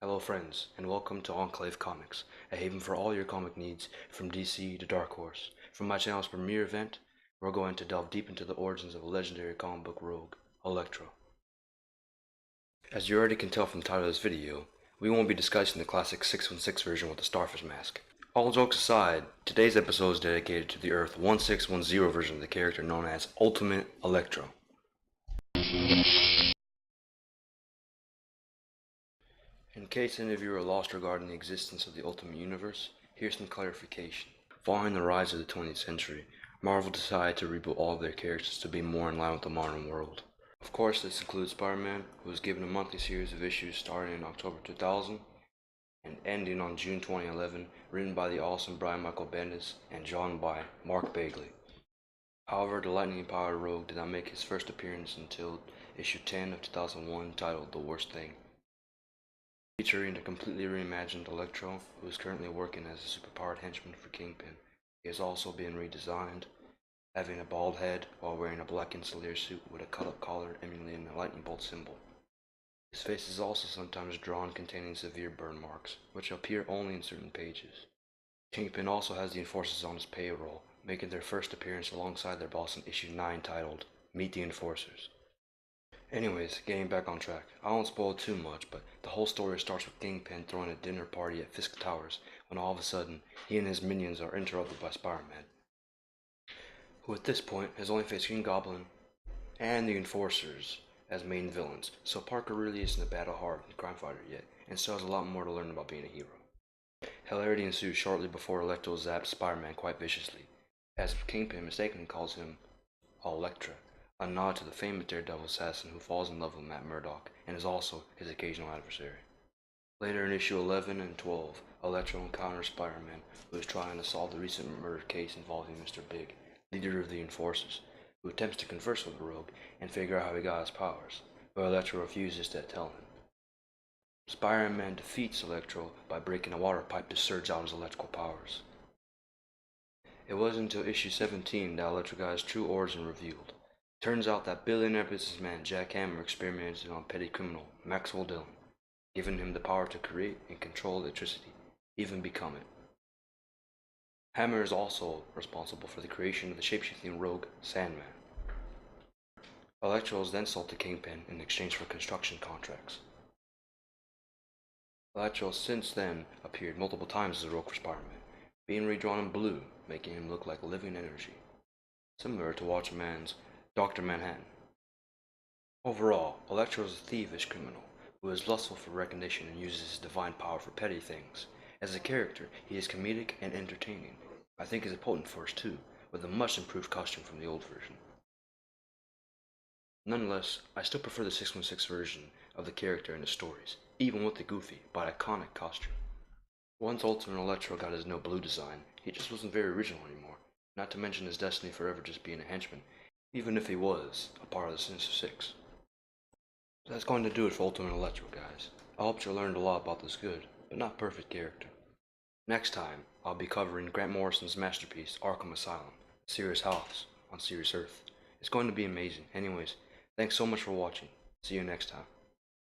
Hello friends, and welcome to Enclave Comics, a haven for all your comic needs from DC to Dark Horse. From my channel's premiere event, we're going to delve deep into the origins of a legendary comic book rogue, Electro. As you already can tell from the title of this video, we won't be discussing the classic 616 version with the Starfish mask. All jokes aside, today's episode is dedicated to the Earth 1610 version of the character known as Ultimate Electro. In case any of you are lost regarding the existence of the Ultimate Universe, here's some clarification. Following the rise of the 20th century, Marvel decided to reboot all of their characters to be more in line with the modern world. Of course, this includes Spider-Man, who was given a monthly series of issues starting in October 2000 and ending on June 2011, written by the awesome Brian Michael Bendis and drawn by Mark Bagley. However, the lightning-powered rogue did not make his first appearance until issue 10 of 2001, titled The Worst Thing. Featuring a completely reimagined Electro, who is currently working as a superpowered henchman for Kingpin. He is also being redesigned, having a bald head while wearing a black insulator suit with a cut-up collar emulating a lightning bolt symbol. His face is also sometimes drawn containing severe burn marks, which appear only in certain pages. Kingpin also has the Enforcers on his payroll, making their first appearance alongside their boss in issue 9 titled Meet the Enforcers. Anyways, getting back on track, I won't spoil too much, but the whole story starts with Kingpin throwing a dinner party at Fisk Towers, when all of a sudden, he and his minions are interrupted by Spider-Man, who at this point has only faced Green Goblin and the Enforcers as main villains, so Parker really isn't a battle-hardened crime fighter yet, and still has a lot more to learn about being a hero. Hilarity ensues shortly before Electro zaps Spider-Man quite viciously, as Kingpin mistakenly calls him Electra, a nod to the famous Daredevil assassin who falls in love with Matt Murdock and is also his occasional adversary. Later in issue 11 and 12, Electro encounters Spider-Man, who is trying to solve the recent murder case involving Mr. Big, leader of the Enforcers, who attempts to converse with the rogue and figure out how he got his powers, but Electro refuses to tell him. Spider-Man defeats Electro by breaking a water pipe to surge out his electrical powers. It wasn't until issue 17 that Electro got his true origin revealed. Turns out that billionaire businessman Jack Hammer experimented on petty criminal Maxwell Dillon, giving him the power to create and control electricity, even become it. Hammer is also responsible for the creation of the shapeshifting rogue Sandman. Electro is then sold to Kingpin in exchange for construction contracts. Electro since then appeared multiple times as a rogue for Spider-Man, being redrawn in blue, making him look like living energy, similar to Watchman's Dr. Manhattan. Overall, Electro is a thievish criminal who is lustful for recognition and uses his divine power for petty things. As a character, he is comedic and entertaining. I think he's a potent force too, with a much improved costume from the old version. Nonetheless, I still prefer the 616 version of the character and the stories, even with the goofy but iconic costume. Once Ultimate Electro got his no blue design, he just wasn't very original anymore, not to mention his destiny forever just being a henchman, even if he was a part of the Sinister Six. So that's going to do it for Ultimate Electro, guys. I hope you learned a lot about this good, but not perfect character. Next time, I'll be covering Grant Morrison's masterpiece, Arkham Asylum, Serious House on Serious Earth. It's going to be amazing. Anyways, thanks so much for watching. See you next time.